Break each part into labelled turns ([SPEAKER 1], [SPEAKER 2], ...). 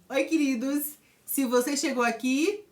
[SPEAKER 1] Oi, queridos! Se você chegou aqui,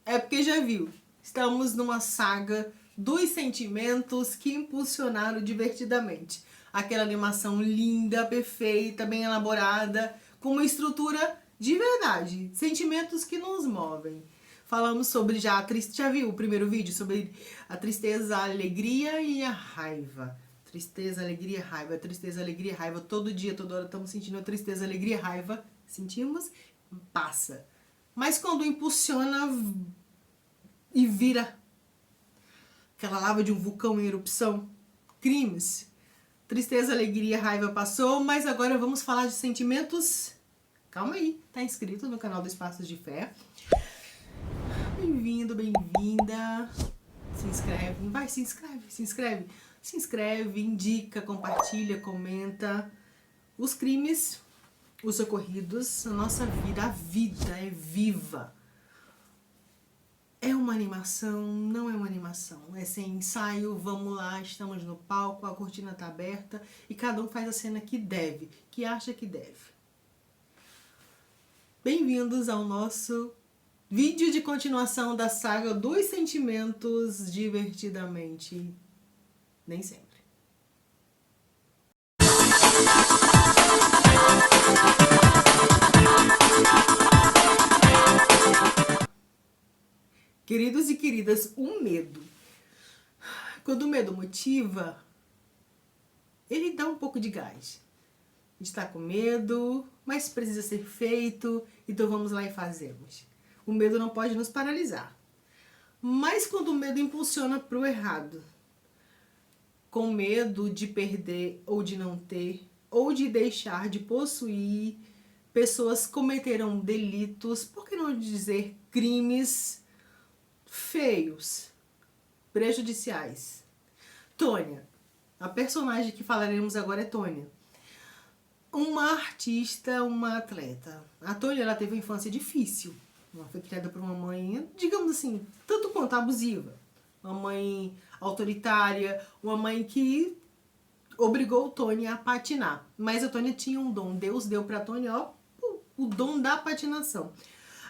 [SPEAKER 1] é porque já viu. Estamos numa saga dos sentimentos que impulsionaram divertidamente. Aquela animação linda, perfeita, bem elaborada, com uma estrutura de verdade. Sentimentos que nos movem. Falamos sobre já viu o primeiro vídeo? Sobre a tristeza, a alegria e a raiva. Tristeza, alegria, raiva, tristeza, alegria, raiva. Todo dia, toda hora estamos sentindo a tristeza, alegria, raiva. Sentimos, passa. Mas quando impulsiona e vira aquela lava de um vulcão em erupção, crimes, tristeza, alegria, raiva passou, mas agora vamos falar de sentimentos. Calma aí, tá inscrito no canal do Espaços de Fé? Bem-vindo, bem-vinda. Se inscreve, vai, se inscreve, se inscreve. Se inscreve, indica, compartilha, comenta. Os crimes, os ocorridos, a nossa vida, a vida é viva. É uma animação, não é uma animação. É sem ensaio, vamos lá, estamos no palco, a cortina tá aberta e cada um faz a cena que deve, que acha que deve. Bem-vindos ao nosso vídeo de continuação da saga dos sentimentos divertidamente. Nem sempre. Queridos e queridas, o medo. Quando o medo motiva, ele dá um pouco de gás. A gente está com medo, mas precisa ser feito, então vamos lá e fazemos. O medo não pode nos paralisar. Mas quando o medo impulsiona para o errado, com medo de perder ou de não ter, ou de deixar de possuir, pessoas cometerão delitos, por que não dizer crimes feios, prejudiciais. Tônia, a personagem que falaremos agora é Tônia. Uma artista, uma atleta. A Tônia, ela teve uma infância difícil. Ela foi criada por uma mãe, digamos assim, tanto quanto abusiva. Uma mãe autoritária, uma mãe que obrigou Tônia a patinar. Mas a Tônia tinha um dom. Deus deu pra Tônia, ó, o dom da patinação.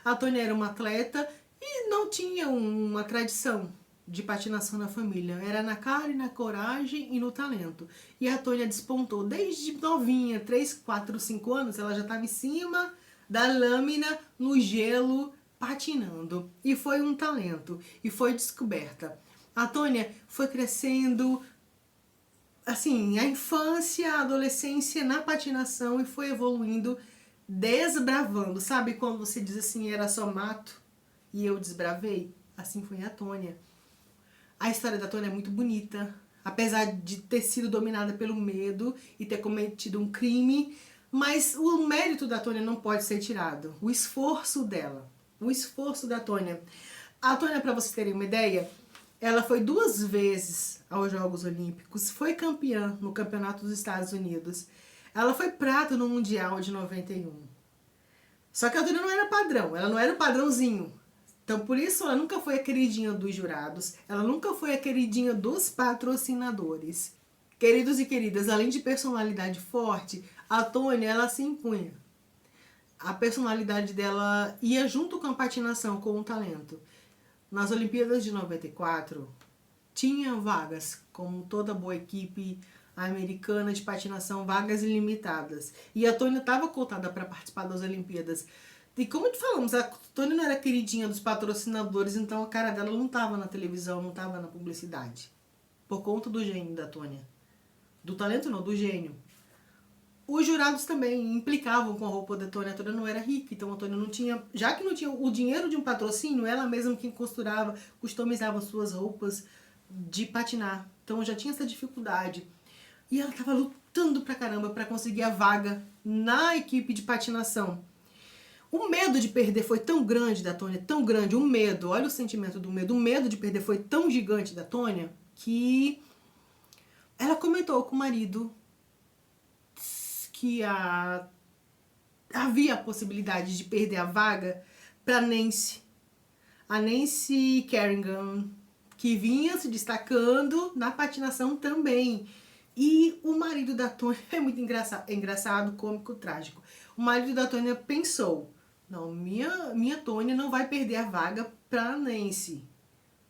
[SPEAKER 1] A Tônia era uma atleta e não tinha uma tradição de patinação na família. Era na cara e na coragem e no talento. E a Tônia despontou desde novinha, 3, 4, 5 anos, ela já estava em cima da lâmina, no gelo, patinando. E foi um talento. E foi descoberta. A Tônia foi crescendo, assim, a infância, a adolescência na patinação e foi evoluindo, desbravando. Sabe quando você diz assim, era só mato e eu desbravei? Assim foi a Tônia. A história da Tônia é muito bonita, apesar de ter sido dominada pelo medo e ter cometido um crime, mas o mérito da Tônia não pode ser tirado. O esforço dela, o esforço da Tônia. A Tônia, para vocês terem uma ideia, ela foi 2 vezes aos Jogos Olímpicos, foi campeã no Campeonato dos Estados Unidos. Ela foi prata no Mundial de 91. Só que a Tônia não era padrão, ela não era o padrãozinho. Então, por isso, ela nunca foi a queridinha dos jurados, ela nunca foi a queridinha dos patrocinadores. Queridos e queridas, além de personalidade forte, a Tônia, ela se impunha. A personalidade dela ia junto com a patinação, com o talento. Nas Olimpíadas de 94, tinha vagas, como toda boa equipe americana de patinação, vagas ilimitadas. E a Tônia estava cotada para participar das Olimpíadas. E como te falamos, a Tônia não era queridinha dos patrocinadores, então a cara dela não estava na televisão, não estava na publicidade. Por conta do gênio da Tônia. Do talento não, do gênio. Os jurados também implicavam com a roupa da Tônia. A Tônia não era rica, então a Tônia não tinha... Já que não tinha o dinheiro de um patrocínio, ela mesma que costurava, customizava suas roupas de patinar. Então já tinha essa dificuldade. E ela estava lutando pra caramba para conseguir a vaga na equipe de patinação. O medo de perder foi tão grande da Tônia, tão grande, o medo, olha o sentimento do medo, o medo de perder foi tão gigante da Tônia, que ela comentou com o marido que havia a possibilidade de perder a vaga para Nancy. A Nancy Kerrigan, que vinha se destacando na patinação também. E o marido da Tônia é muito engraçado, cômico, trágico. o marido da Tônia pensou, não, minha Tônia não vai perder a vaga pra Nancy.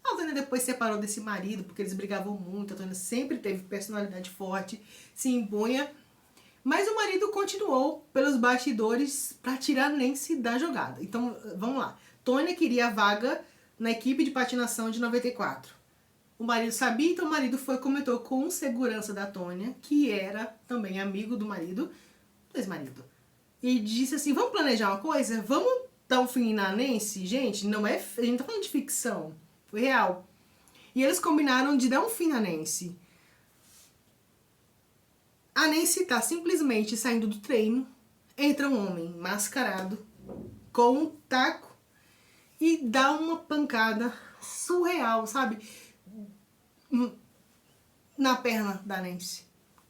[SPEAKER 1] A Tônia depois separou desse marido, porque eles brigavam muito, a Tônia sempre teve personalidade forte, se impunha, mas o marido continuou pelos bastidores para tirar Nancy da jogada. Então, vamos lá. Tônia queria a vaga na equipe de patinação de 94. O marido sabia, então o marido foi e comentou com o segurança da Tônia, que era também amigo do marido, do ex-marido. E disse assim, vamos planejar uma coisa? Vamos dar um fim na Nancy? Gente, não é, a gente tá falando de ficção, foi real. E eles combinaram de dar um fim na Nancy. A Nancy tá simplesmente saindo do treino, entra um homem mascarado, com um taco, e dá uma pancada surreal, sabe? Na perna da Nancy.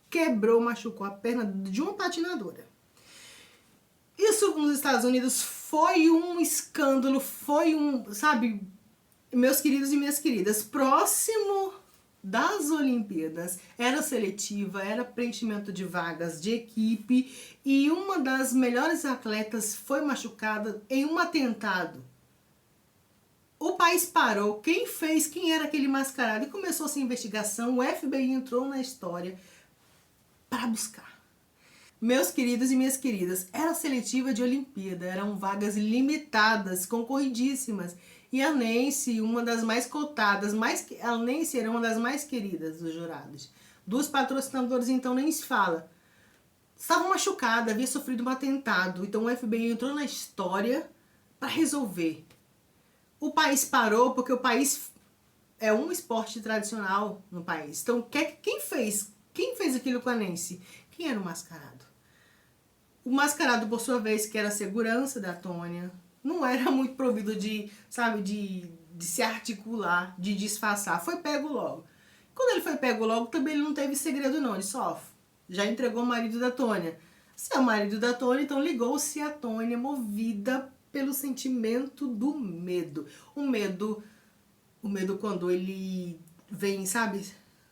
[SPEAKER 1] Quebrou, machucou a perna de uma patinadora. Isso nos Estados Unidos foi um escândalo, foi um, sabe, meus queridos e minhas queridas, próximo das Olimpíadas, era seletiva, era preenchimento de vagas de equipe e uma das melhores atletas foi machucada em um atentado. O país parou, quem fez, quem era aquele mascarado, e começou essa investigação, o FBI entrou na história para buscar. Meus queridos e minhas queridas, era seletiva de Olimpíada, eram vagas limitadas, concorridíssimas. E a Nancy, uma das mais cotadas, a Nancy era uma das mais queridas dos jurados. Dos patrocinadores, então, nem se fala. Estava machucada, havia sofrido um atentado, então o FBI entrou na história para resolver. O país parou porque o país é um esporte tradicional no país. Então, quem fez aquilo com a Nancy? Quem era o mascarado? O mascarado, por sua vez, que era a segurança da Tônia, não era muito provido de, sabe, de se articular, de disfarçar. Foi pego logo. Quando ele foi pego logo, também ele não teve segredo não, ele só já entregou o marido da Tônia. Se é o marido da Tônia, então ligou-se a Tônia, movida pelo sentimento do medo. O medo quando ele vem, sabe,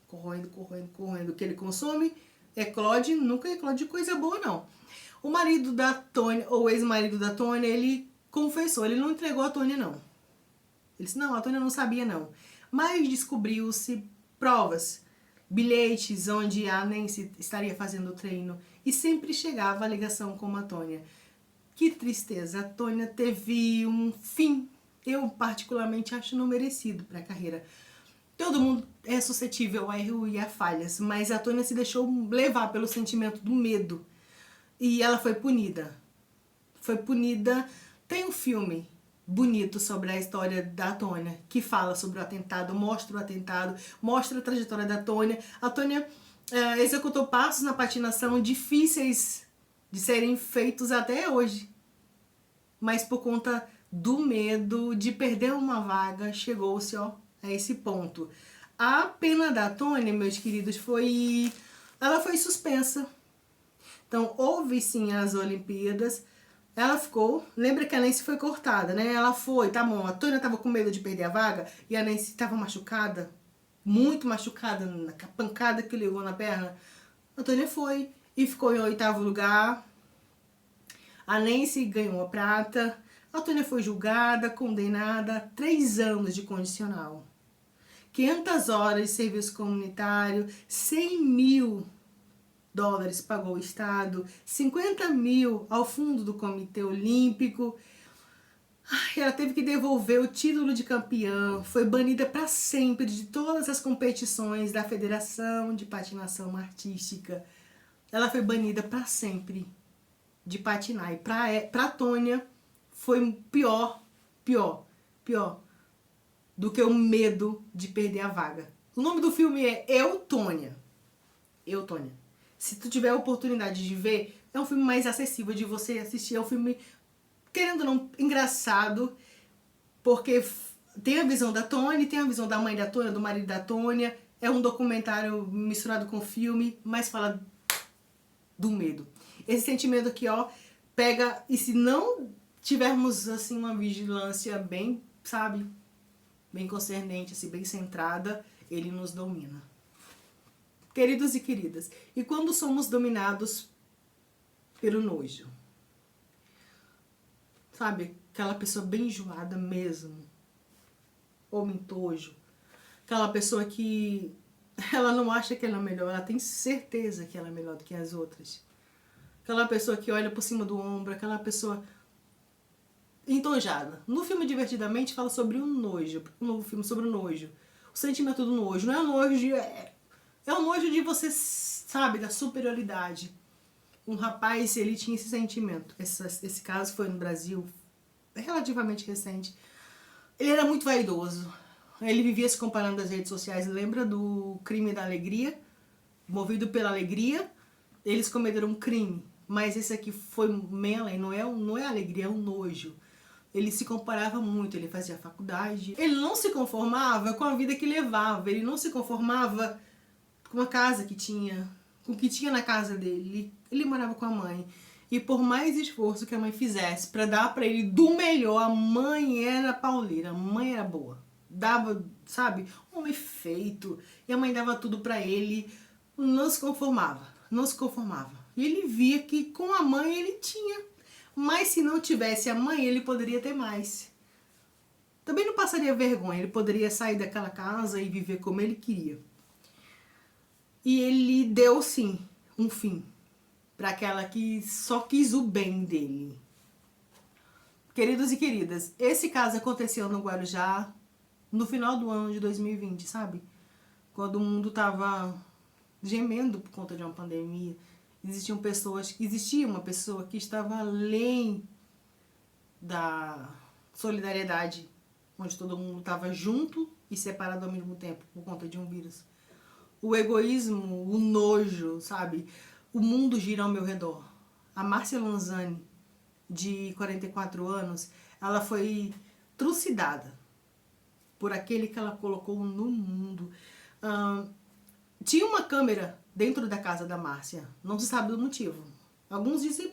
[SPEAKER 1] corroendo, que ele consome, eclode, nunca eclode de coisa boa não. O marido da Tônia, ou ex-marido da Tônia, ele confessou, ele não entregou a Tônia não. Ele disse, não, a Tônia não sabia não. Mas descobriu-se provas, bilhetes onde a Nancy estaria fazendo o treino e sempre chegava a ligação com a Tônia. Que tristeza, a Tônia teve um fim, eu particularmente acho não merecido para a carreira. Todo mundo é suscetível a erro e a falhas, mas a Tônia se deixou levar pelo sentimento do medo. E ela foi punida. Foi punida. Tem um filme bonito sobre a história da Tônia, que fala sobre o atentado, mostra a trajetória da Tônia. A Tônia executou passos na patinação difíceis de serem feitos até hoje. Mas por conta do medo de perder uma vaga, chegou-se a esse ponto. A pena da Tônia, meus queridos, ela foi suspensa. Então, houve sim as Olimpíadas, ela ficou, lembra que a Nancy foi cortada, né? Ela foi, tá bom, a Tônia tava com medo de perder a vaga e a Nancy tava machucada, muito machucada, na pancada que levou na perna. A Tônia foi e ficou em 8º lugar. A Nancy ganhou a prata. A Tônia foi julgada, condenada a 3 anos de condicional. 500 horas de serviço comunitário, 100 mil dólares pagou o Estado, 50 mil ao fundo do Comitê Olímpico. Ela teve que devolver o título de campeã, foi banida para sempre de todas as competições da Federação de Patinação Artística. Ela foi banida para sempre de patinar. E para Tônia foi pior do que o medo de perder a vaga. O nome do filme é Eu, Tônia. Eu, Tônia. Se tu tiver a oportunidade de ver, é um filme mais acessível de você assistir. É um filme, querendo ou não, engraçado, porque tem a visão da Tônia, tem a visão da mãe da Tônia, do marido da Tônia. É um documentário misturado com filme, mas fala do medo. Esse sentimento aqui, pega, e se não tivermos, assim, uma vigilância bem, sabe, bem concernente, assim, bem centrada, ele nos domina. Queridos e queridas, e quando somos dominados pelo nojo? sabe? Aquela pessoa bem enjoada mesmo. Ou mintojo. Aquela pessoa que ela não acha que ela é melhor, ela tem certeza que ela é melhor do que as outras. Aquela pessoa que olha por cima do ombro, aquela pessoa entojada. No filme Divertidamente fala sobre o nojo, um novo filme sobre o nojo. O sentimento do nojo, não é o nojo de... É o nojo de você, sabe, da superioridade. Um rapaz, ele tinha esse sentimento. Esse caso foi no Brasil, relativamente recente. Ele era muito vaidoso. Ele vivia se comparando nas redes sociais. Lembra do Crime da Alegria? Movido pela alegria, eles cometeram um crime. Mas esse aqui foi meio além. Não é alegria, é um nojo. Ele se comparava muito, ele fazia faculdade. Ele não se conformava com a vida que levava. Ele não se conformava com a casa que tinha, com o que tinha na casa dele. Ele morava com a mãe. E por mais esforço que a mãe fizesse para dar para ele do melhor, a mãe era pauleira, a mãe era boa. Dava, sabe, um homem feito. E a mãe dava tudo para ele. Não se conformava, não se conformava. E ele via que com a mãe ele tinha. Mas se não tivesse a mãe, ele poderia ter mais. Também não passaria vergonha, ele poderia sair daquela casa e viver como ele queria. E ele deu, sim, um fim para aquela que só quis o bem dele. Queridos e queridas, esse caso aconteceu no Guarujá no final do ano de 2020, sabe? Quando o mundo tava gemendo por conta de uma pandemia. Existia uma pessoa que estava além da solidariedade, onde todo mundo estava junto e separado ao mesmo tempo por conta de um vírus. O egoísmo, o nojo, sabe? O mundo gira ao meu redor. A Márcia Lanzani, de 44 anos, ela foi trucidada por aquele que ela colocou no mundo. Tinha uma câmera dentro da casa da Márcia. Não se sabe do motivo. Alguns dizem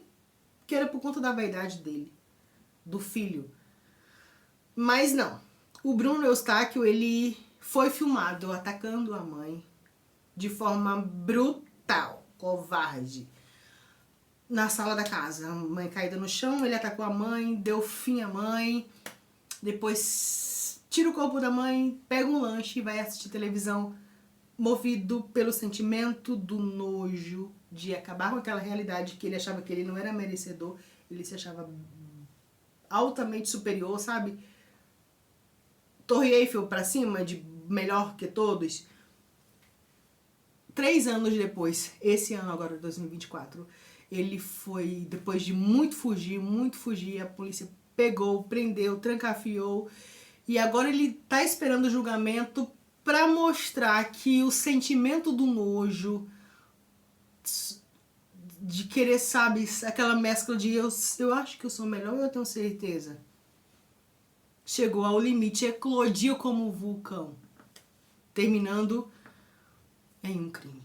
[SPEAKER 1] que era por conta da vaidade dele, do filho. Mas não. O Bruno Eustáquio, ele foi filmado atacando a mãe de forma brutal, covarde, na sala da casa. A mãe caída no chão, ele atacou a mãe, deu fim à mãe, depois tira o corpo da mãe, pega um lanche e vai assistir televisão, movido pelo sentimento do nojo, de acabar com aquela realidade que ele achava que ele não era merecedor, ele se achava altamente superior, sabe? Torre Eiffel pra cima, de melhor que todos. 3 anos depois, esse ano agora, 2024, ele foi, depois de muito fugir, a polícia pegou, prendeu, trancafiou, e agora ele tá esperando o julgamento para mostrar que o sentimento do nojo, de querer, sabe, aquela mescla de eu acho que eu sou melhor, eu tenho certeza, chegou ao limite, eclodiu como um vulcão, terminando em um crime.